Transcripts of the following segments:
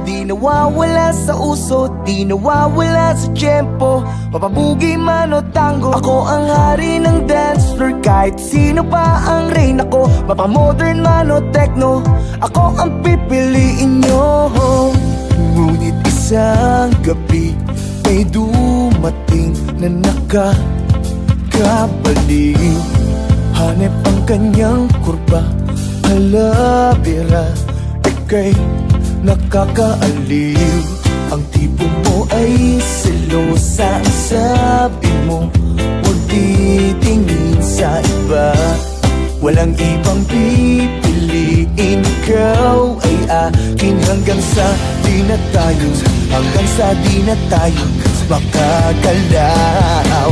di nawawala sa uso, di nawawala sa tiyempo. Mapabugi man o tango, ako ang hari ng dance floor. Kahit sino pa ang reyna ko, mapamodern man o techno, ako ang pipiliin nyo. Ngunit isang gabi may dumating na nakakabaliw. Hanep ang kanyang kurba, halabira, ika'y nakakaaliw. Ang tipo mo ay selosa, sabi mo huwag titingin sa iba. Walang ibang pipiliin, ikaw ay akin hanggang sa di na tayo, hanggang sa di na tayo makagalaw.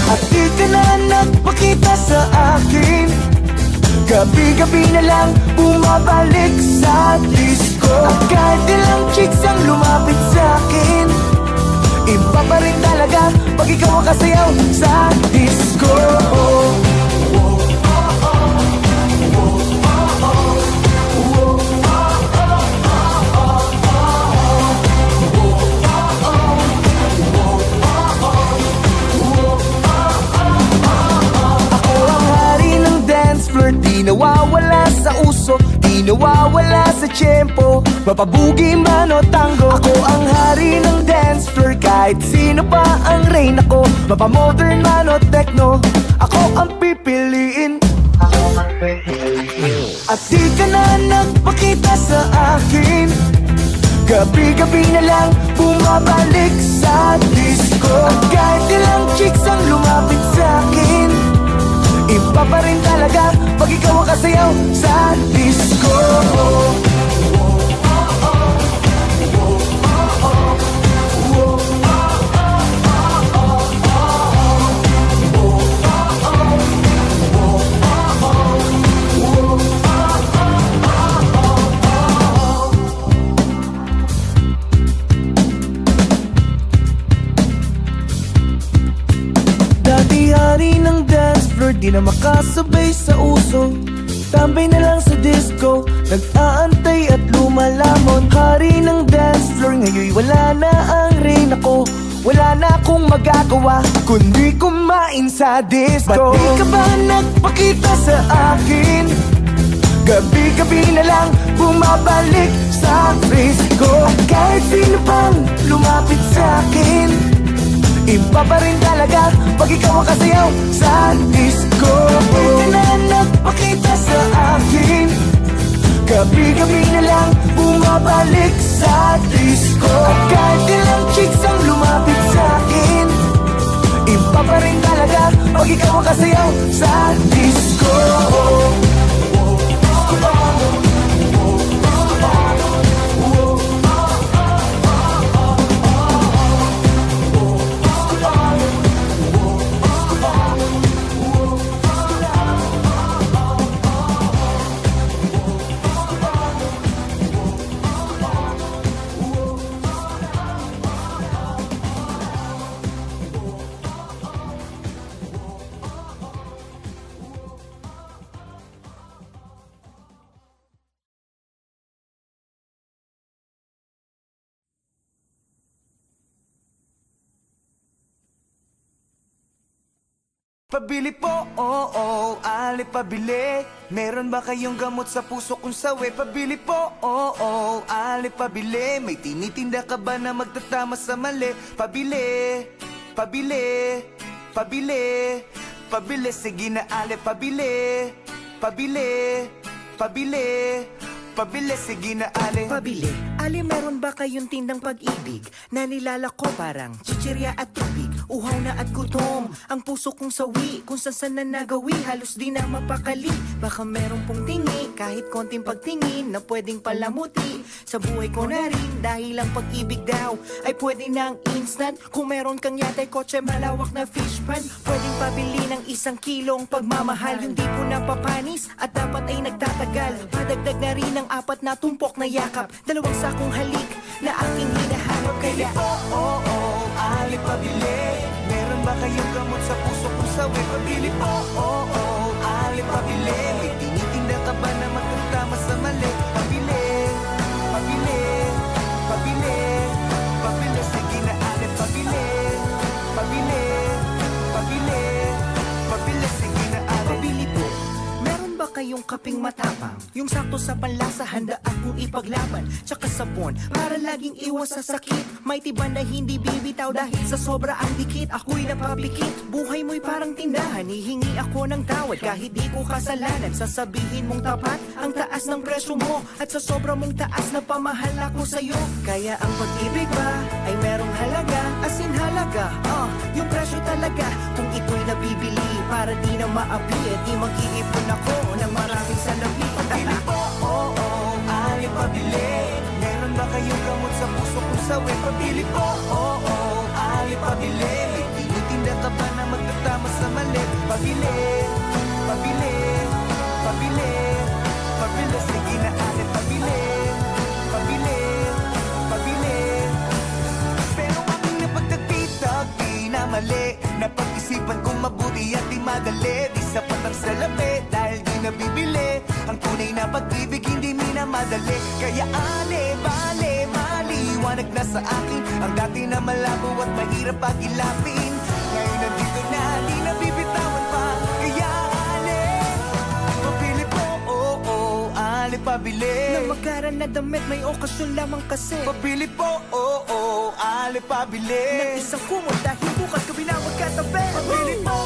At di ka na nagpakita sa akin, gabi-gabi na lang bumabalik sa disco. At kahit ilang chicks ang lumapit sa akin, iba pa rin talaga pag ikaw ang kasayaw sa disco. Di nawawala sa uso, di nawawala sa tiyempo. Mapabugi man o tango, ako ang hari ng dance floor. Kahit sino pa ang reyna ko, mapamodern man o techno, ako ang pipiliin. At di ka na nagpakita sa akin, gabi-gabi na lang bumabalik sa disco. At kahit ilang chicks ang lumapit sa akin, iba pa rin talaga pag ikaw ang kasayaw sa disco. Dati hari ng dance floor, di na makasabay sa uso, tambay na lang sa disco, nag-aantay at lumalamon. Hari ng dance floor, ngayon wala na ang reyna ko, wala na akong magagawa kundi kumain sa disco. Ba't di ka ba nagpakita sa akin, gabi-gabi na lang bumabalik sa disco. At kahit sino pang lumapit sa akin, iba pa rin talaga pag ikaw ang kasayaw sa disco. Di ka na nagpakita sa akin, gabi-gabi na lang bumabalik sa disco. At kahit ilang chicks ang lumapit sa akin, iba pa rin talaga pag ikaw ang kasayaw sa disco. Pabili po, ali pabili. Meron ba kayong gamot sa puso kung sawi? Pabili po, ali pabili. May tinitinda ka ba na magtatama sa mali? Pabili, pabili, pabili, pabili. Sige na ali pabili, pabili, pabili, pabili. Sige na ali pabili. Ali, meron ba kayong tindang pag-ibig na nilalako parang chichirya at tubig? Uhaw na at gutom ang puso kong sawi, kung saan na nagawi, halos di na mapakali. Baka meron pong tingi, kahit konting pagtingin, na pwedeng palamuti sa buhay ko na rin. Dahil ang pag-ibig daw ay pwede ng instant. Kung meron kang yatay kotse, malawak na fish pan, pwedeng pabili ng 1 kilong pagmamahal. Yung di po napapanis at dapat ay nagtatagal. Padagdag na rin ng 4 na tumpok na yakap, 2 sakong halik na aking hinahanap. Kaya ali pabili. Meron ba kayong gamot sa puso kung sawi? Pabili po, ali pabili. May tinitinda ka ba na magtatama sa mali? Pabili, kaping matapang. Yung sakto sa panlasa, handa akong ipaglaban. Tsaka sabon, para laging iwas sa sakit. May tiban na hindi bibitaw dahil sa sobra ang dikit. Ako'y napapikit, buhay mo'y parang tindahan. Hihingi ako ng tawad kahit di ko kasalanan. Sasabihin mong tapat ang taas ng presyo mo, at sa sobra mong taas na pamahal ako sa'yo. Kaya ang pag-ibig ba ay merong halaga, as in halaga, yung presyo talaga. Kung ito'y nabibili para di na maapi, at di mag-iipon ako ng maraming salapi. Pabili po, ali pabili. Meron ba kayong gamot sa puso kung sawi? Pabili po, ali pabili. May tinitinda ka ba na magtatama sa mali? Pabili, pabili, pabili, pabili. Sige na ali pabili, pabili, pabili. Pero aking napagtagpitag, di na mali. Napag-isipan kong mabuti at di madali. Di sapat ang salapi dahil di nabibili. Ang tunay na pag-ibig hindi minamadali. Kaya ale, bale, maliwanag na sa akin ang dati na malabo at mahirap pag-ilapin. Ngayon nandito na, di nabibitawan pa. Kaya ale, pabili po, ale pabili. Na magaran na damit, may okasyon lamang kasi. Pabili po, ale pabili. Ng isang kumot dahil bukas gabi na magkatabi. Pabili po,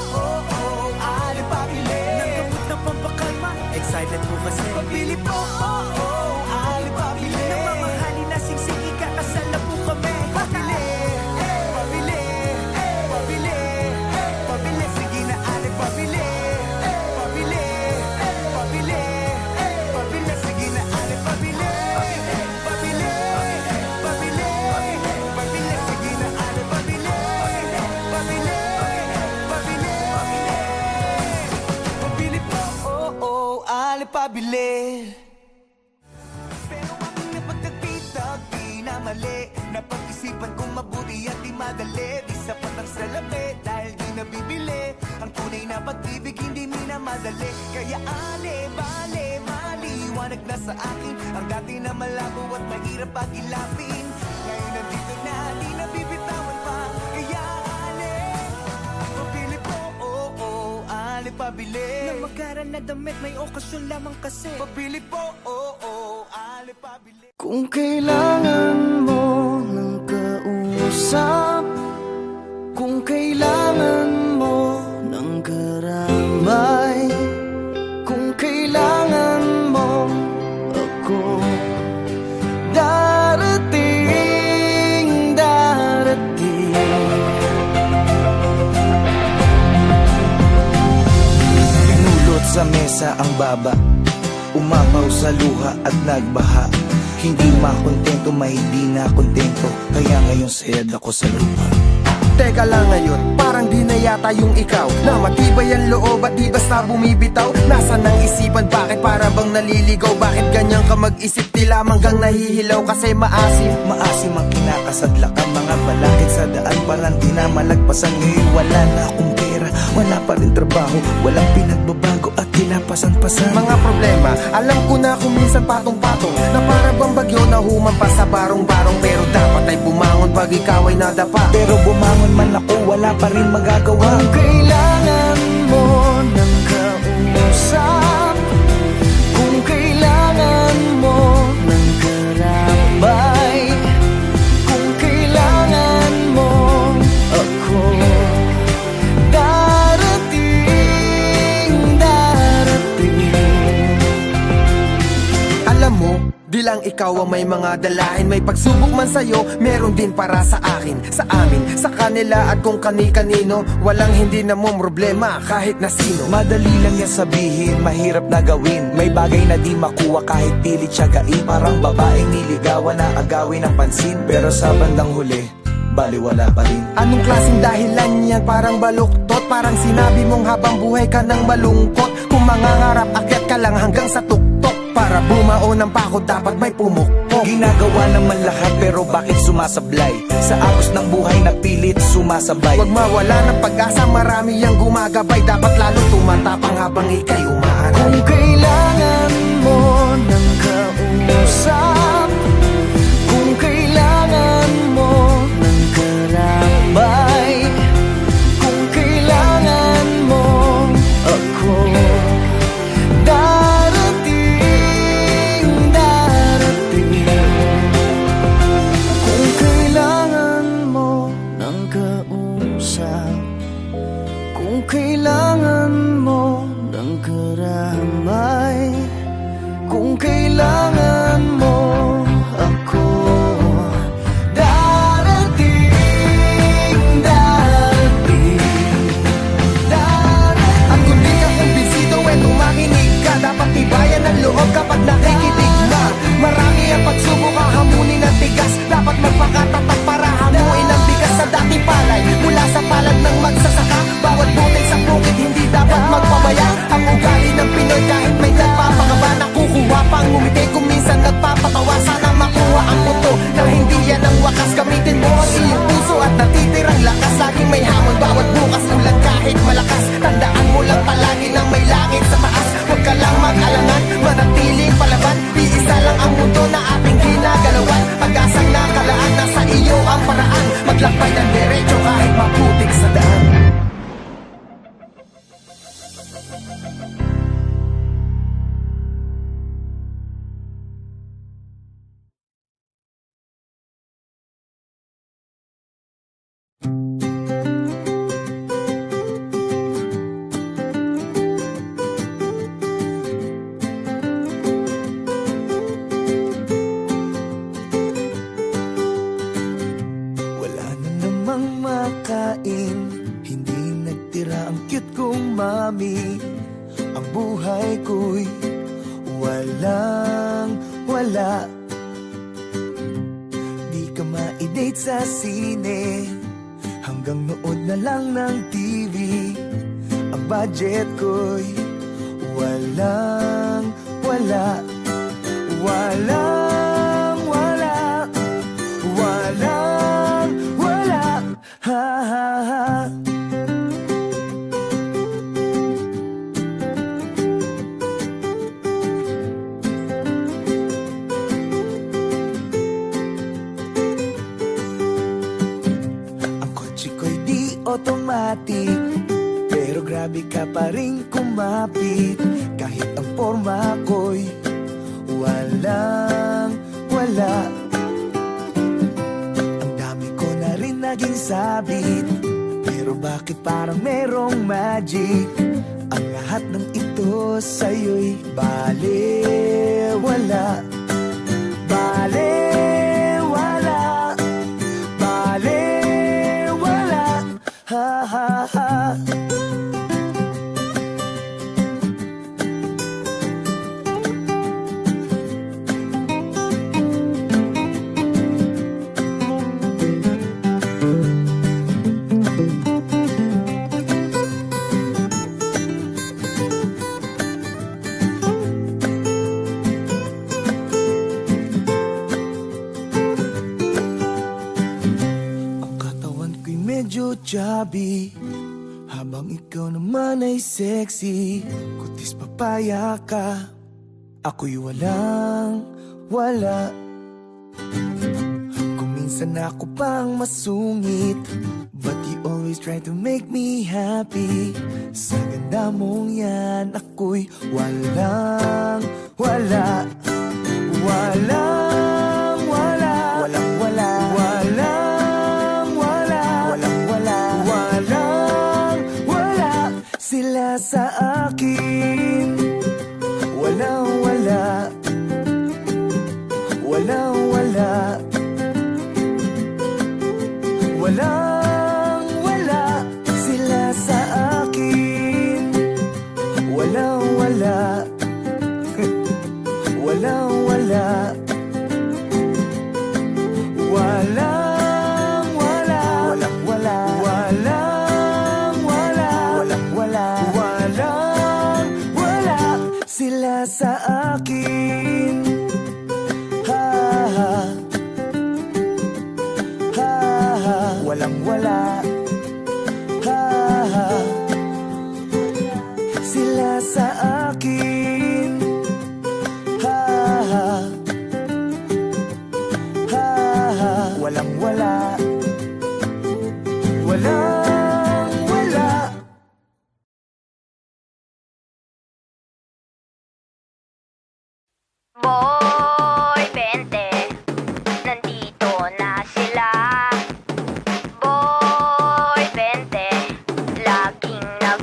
ale pabili. Ng gamot na pampakalma, excited po kasi. Pabili po, ale pabili. Ng mamahalin na singsing, ikakasal na po kami. Pabili, pabili, pabili, pabili. Sige na ale pabili, pabili, pabili, pabili. Sige na ale pabili, pabili, pabili, pabili. Sige na ale pabili, pabili, pabili, pabili po, ale pabili. Pero aking napagtagpitag, di na mali. Napag-isipan kong mabuti at di madali. Di sapat ang salapi dahil di nabibili. Ang tunay na pag-ibig hindi minamadali. Kaya ale, bale, maliwanag na sa akin ang dati na malabo at mahirap pag-ilapin. Ngayon nandito na, di nabibitawan pa. Kaya ale, pabili po, ale pabili. Na magaran na damit, may okasyon lamang kasi. Pabili po, ale pabili. Kung kailangan mo ng kausap, kung kailangan mo ng karamay, kung kailangan mo ako, darating, darating. Pinulot sa mesa ang baba, umapaw sa luha at nagbaha. Hindi makontento, mahindi na kontento. Kaya ngayon sayad ako sa lupa. Teka lang ngayon, parang di na yata yung ikaw na matibay ang loob at di basta bumibitaw. Nasaan ang isipan, bakit para bang naliligaw? Bakit ganyan ka mag-isip, tila manggang nahihilaw? Kasi maasim, maasim ang kinakasadlak ang mga balakid sa daan. Parang di na malagpasan. Ngayon wala na akong pera, wala pa rin trabaho, walang pinagbabago at tinapasan-pasan. Mga problema, alam ko na kung minsan patong-patong, na para bang bagyo na humampas sa barong-barong. Pero dapat ay bumangon pag ikaw ay nadapa. Pero bumangon man ako, wala pa rin magagawa. Kung kailangan mo ng kausap, kung kailangan mo ng karambay, kung kailangan mo ako, darating, darating. Alam mo, di lang ikaw ang may mga dalahin. May pagsubok man sa'yo, meron din para sa akin, sa amin, sa kanila at kung kani-kanino. Walang hindi na mong problema kahit na sino. Madali lang yan sabihin, mahirap na gawin. May bagay na di makuha kahit pilit siyagain. Parang babaeng niligawan na agawin ng pansin. Pero sa bandang huli, baliwala pa rin. Anong klaseng dahilan yan? Parang baluktot. Parang sinabi mong habang buhay ka nang malungkot. Kung mangangarap, akyat ka lang hanggang sa tuktok. Para bumao ng pako, dapat may pumukpok. Ginagawa naman lahat pero bakit sumasablay? Sa agos ng buhay na pilit sumasabay. Huwag mawala ng pag-asa, marami ang gumagabay. Dapat lalo tumatapang habang ika'y umaaray. Kung kailangan mo ng kausap, kung kailangan mo ng karambay, kung kailangan mo ako, darating. Kung kailangan mo ng karamay, kung kailangan mo ako, darating, darating, darating. At kung di ka kumbinsido, tumakinig ka. Dapat tibayan ang loob kapag nakikinig na. Marami ang pagsubok, hahamunin ang tigas. Dapat magpakatatag para hamuin ang bigas sa dating palay. Mula sa palad ng magsasaka, bawat butil sa bukid hindi dapat magpabaya. Ang ugali ng Pinoy kahit may nagpapakaba, nakukuha pang ngumiti kung minsan nagpapatawa. Sana makuha ang muto na hindi yan ang wakas. Gamitin mo ang iyong puso at natitirang lakas. Laging may hamon bawat bukas, ulan kahit malakas. Tandaan mo lang palagi na may langit sa taas. Huwag ka lang mag-alangan, manatiling palaban. Iisa lang ang mundo na ating ginagalawan. Pag-asang nakalaan, nasa iyo ang paraan. Maglakbay ng derecho kahit maputik sa daan. Hindi nagtira ang cute kong mami. Ang buhay ko'y walang wala. Di ka ma-date sa sine, hanggang nood na lang ng TV. Ang budget ko'y walang wala. Walang wala. Walang wala. Ha ha ha. Ang kotse ko'y di automatic, pero grabe ka pa rin kumapit. Kahit ang forma ko'y walang wala. Naging sabit, pero bakit parang merong magic? Ang lahat ng ito sa'yo'y balewala. Balewala. Balewala. Ha ha ha. Chubby, habang ikaw naman ay sexy. Kutis papaya ka, ako'y walang wala. Kung minsan ako pang masungit, but you always try to make me happy. Sa ganda mong yan, ako'y walang wala. Walang wala. Walang wala. Walang sila sa akin. Walang wala. Walang wala. Walang wala. Sila sa akin. Walang wala. Walang wala. Walang wala. Walang wala. Sila sa akin. Ha ha. Ha ha. Walang wala. Ha ha. Sila sa akin. Ha ha. Ha ha. Walang wala. Walang wala. Boy, 20, nandito na sila. Boy, 20, laging nag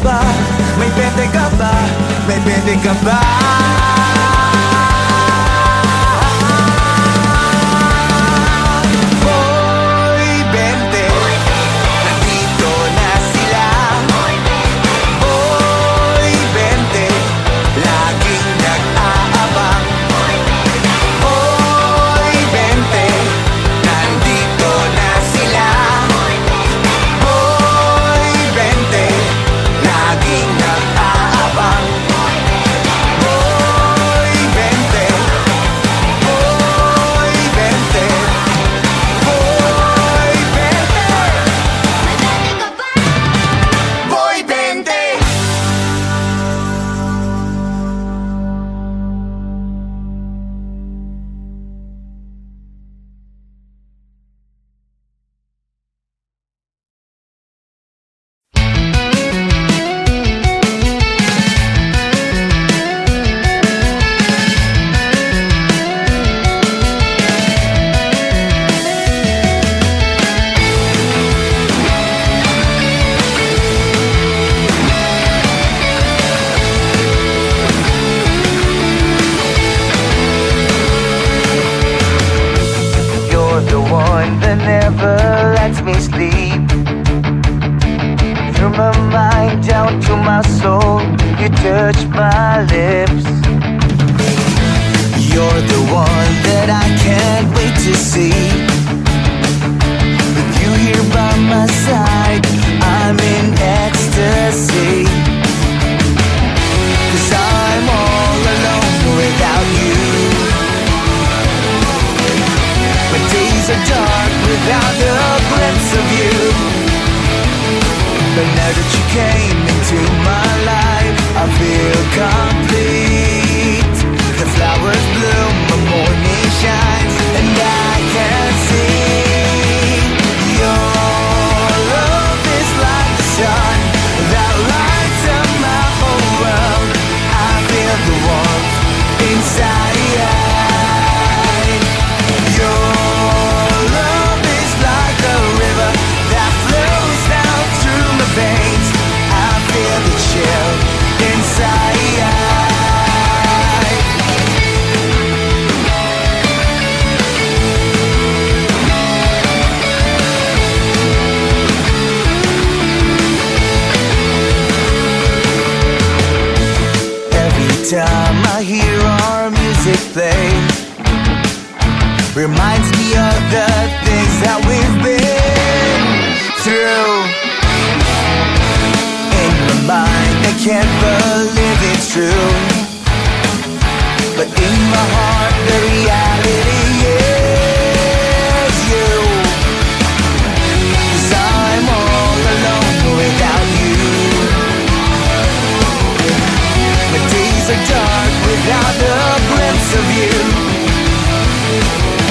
ba? May pwede ka ba? May pwede ka ba? Reminds me of the things that we've been through. In my mind I can't believe it's true, but in my heart the reality is you. 'Cause I'm all alone without you. My days are dark without a glimpse of you.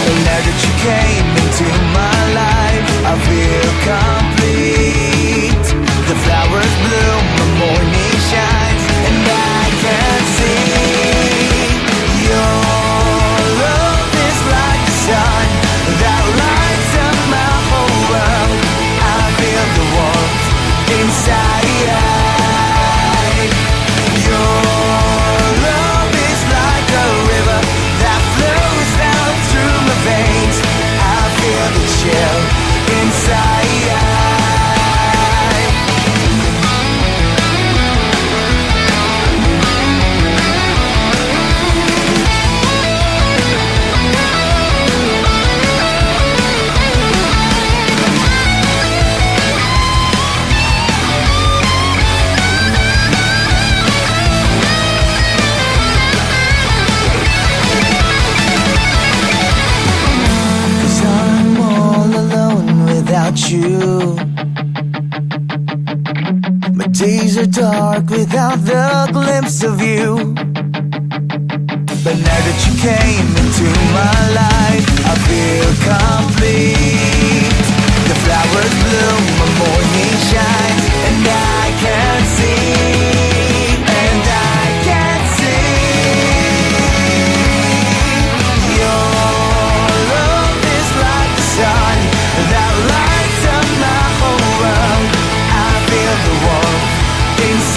And now that you came into my life, I feel complete. The flowers bloom, the morning shines, and I can see your love is like the sun that lights up my whole world. I feel the warmth inside. Your love is like a river that flows down through my veins. I feel the chill inside. You. My days are dark without the glimpse of you. But now that you came into my life, I feel complete. The flowers bloom, my morning shines, and I can see, and I can see. Your love is like the sun that lights up my whole world. I feel the warmth inside.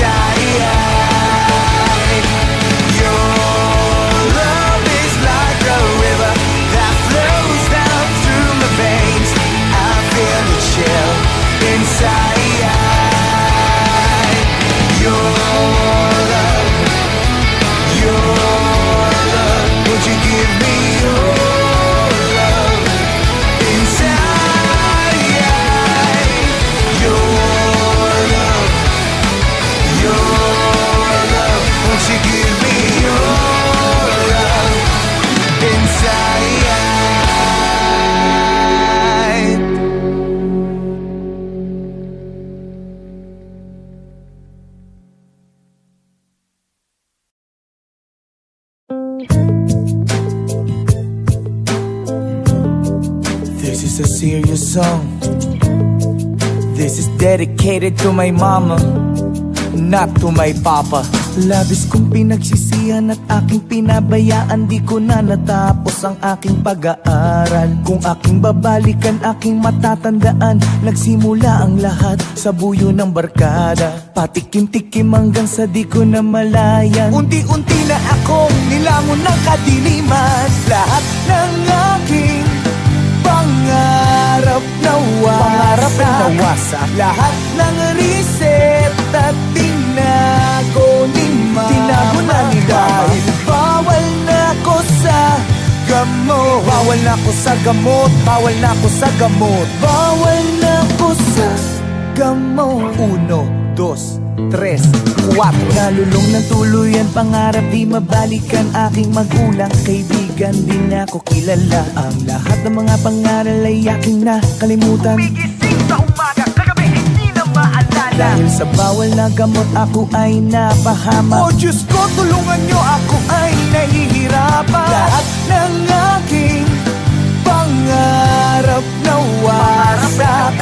This is a serious song. This is dedicated to my mama, not to my papa. Labis kong pinagsisihan at aking pinabayaan, di ko na natapos ang aking pag-aaral. Kung aking babalikan, aking matatandaan, nagsimula ang lahat sa buyo ng barkada. Patikim-tikim hanggang sa di ko na malayan. Unti-unti na akong nilangon ng kadiliman. Lahat ng aking pangarap nawasak. Lahat ng reset at tinago ni mama. Tinago na ni dahil bawal na ko sa gamot. Bawal na ko sa gamot. Bawal na ko sa gamot. Bawal na ko sa gamot. 1, 2, 3, 4. Nalulong ng tuluyan, pangarap di mabalikan. Aking magulang, kaibigan, di na ko kilala. Ang lahat ng mga pangaral ay aking nakalimutan. Umigising sa umaga, kagabi hindi na maalala. Dahil sa bawal na gamot ako ay napahama. Oh Diyos ko, tulungan nyo, ako ay nahihirapan. Lahat ng aking pangarap nawasak.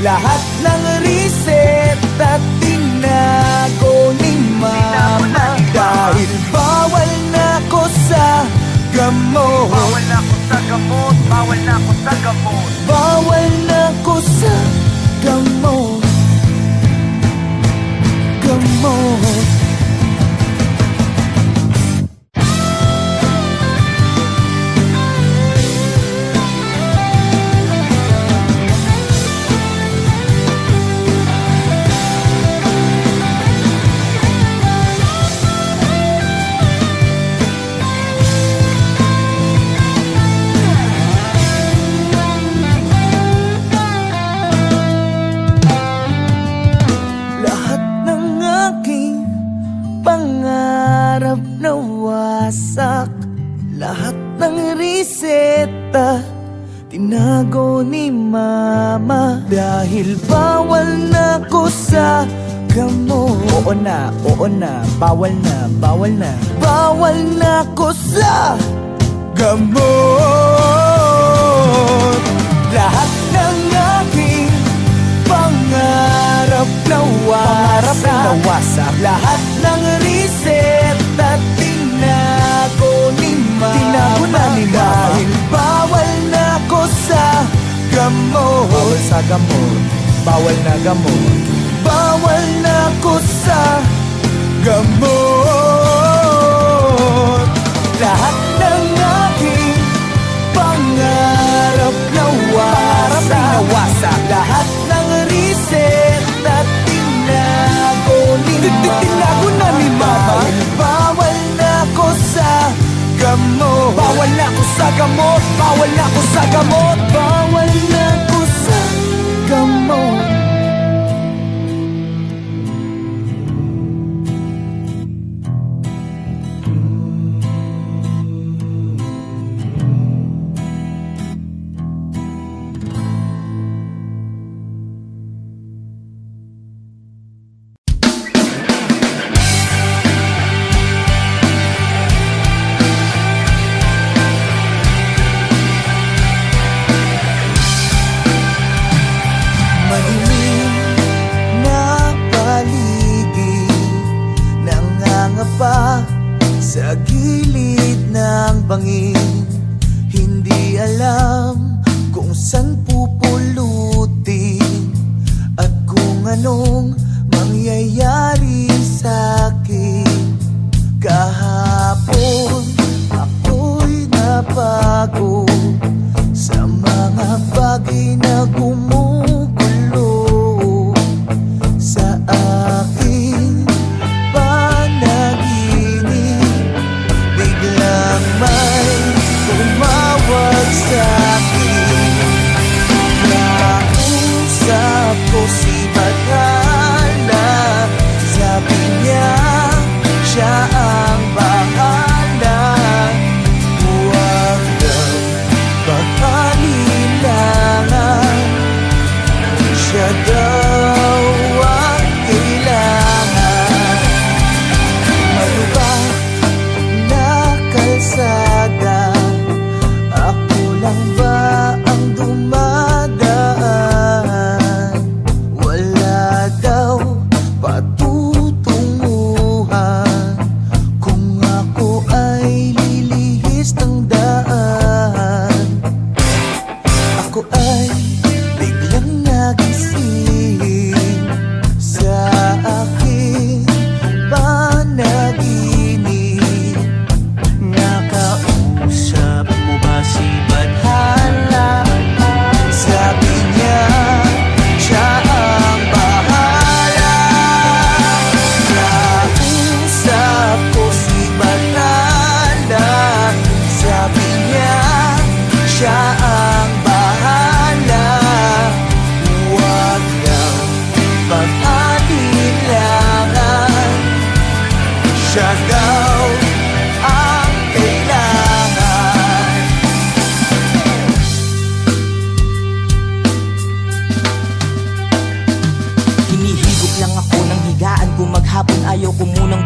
Lahat ng reset at tinago ni mama. Dahil bawal na ko sa gamot. Bawal na ko sa gamot. Bawal na ko sa gamot. Bawal na ko sa gamot. Gamot. Nawasak. Lahat ng reseta tinago ni mama. Dahil bawal na ko sa gamot. Oo na, bawal na, bawal na. Bawal na ko sa gamot. Lahat ng aking pangarap nawasak. Lahat ng reset at tinago ni mama. Tinago na ni mama. Dahil bawal na ko sa gamot. Bawal sa gamot. Bawal na gamot. Bawal na ko sa gamot. Lahat ng aking pangarap nawasak. Lahat ng reset at tinago ni mama. Tinago na ni mama. Bawal na ko sa gamot. Bawal na ko sa gamot. Bawal na ko sa gamot. Bawal na ko sa gamot. Sa gilid ng bangin, hindi alam kung saan pupulutin at kung anong mangyayari sa'kin. Kahapon ako'y napago sa mga bagay na gumugulo sa aking may tumawag sa'kin. Nausap ko si Bathala. Sabi niya siya ang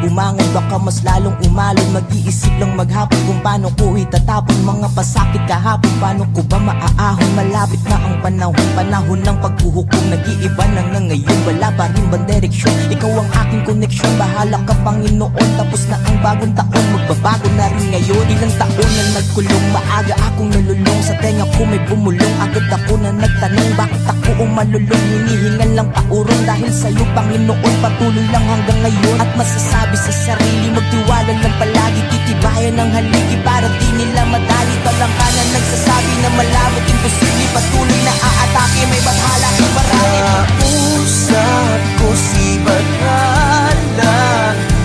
bumangon, baka mas lalong umalon. Mag-iisip lang maghapon kung paano ko itatapon mga pasakit kahapon. Paano ko ba maaahon? Malapit na ang panahon, panahon ng paghuhukom. Nag-iiba na nga ngayon, wala pa rin bang direksyon? Ikaw ang aking koneksyon, bahala ka Panginoon. Tapos na ang bagong taon, magbabago na rin ngayon. Ilang taon na nagkulong, maaga akong nalulong. Sa tenga ko may bumulong, agad ako na nagtanong, bakit ako umalulong? Hinihingan lang paurong dahil sa'yo Panginoon. Patuloy lang hanggang ngayon at masasabi sa sarili, magtiwala lang palagi, titibayan ng haligi para di nila madali. Talangkanan nagsasabi na malabot, imposible, patuloy na aatake, may bathala kang marami. Kausap ko si Bathala,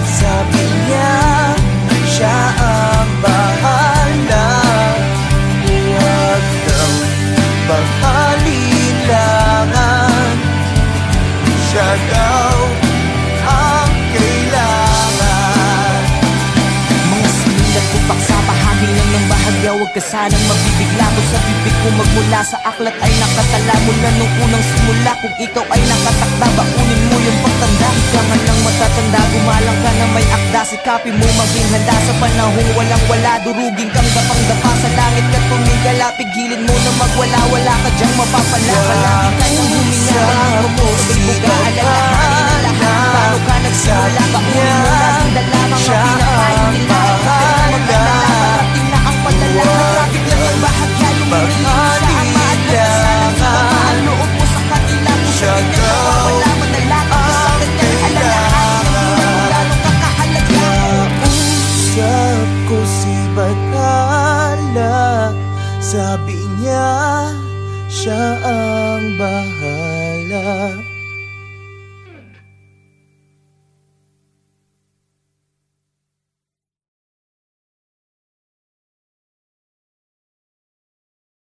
sabi niya siya ang bahala. Huwag nang pag-alilangan, siya daw ang kailangan. Mga sinulat ko paksa, bahagi lang ng bahagya. Huwag ka sanang mabibigla ko sa bibig ko. Magmula sa aklat ay nakatala mula nung unang simula. Kung ikaw ay nakatakda, baunin mo yung pagtanda. Jangan lang matatanda, gumalang ka na may akda. Sikapin mo maging handa sa panahong walang wala. Durugin kang dapang-dapa sa langit ka tumigala. Pigilin mo na magwala-wala ka dyang mapapala. Palagi kayong huminga, mahigo mo sabay buga. Alalahanin ang lahat, paano ka nagsimula. Baunin mo natin dala mga pinakain nila. Huwag ka na parating na ang padala. Natrapit lang ang bahagya, lumilin sa ama at nagsasabi. Ang loob mo sa kanila, siya wala manalaki. Sakit ka alalahanin, hindi mo gano'ng kakahalaga. Kausap ko si Bathala, sabi niya siya ang bahala.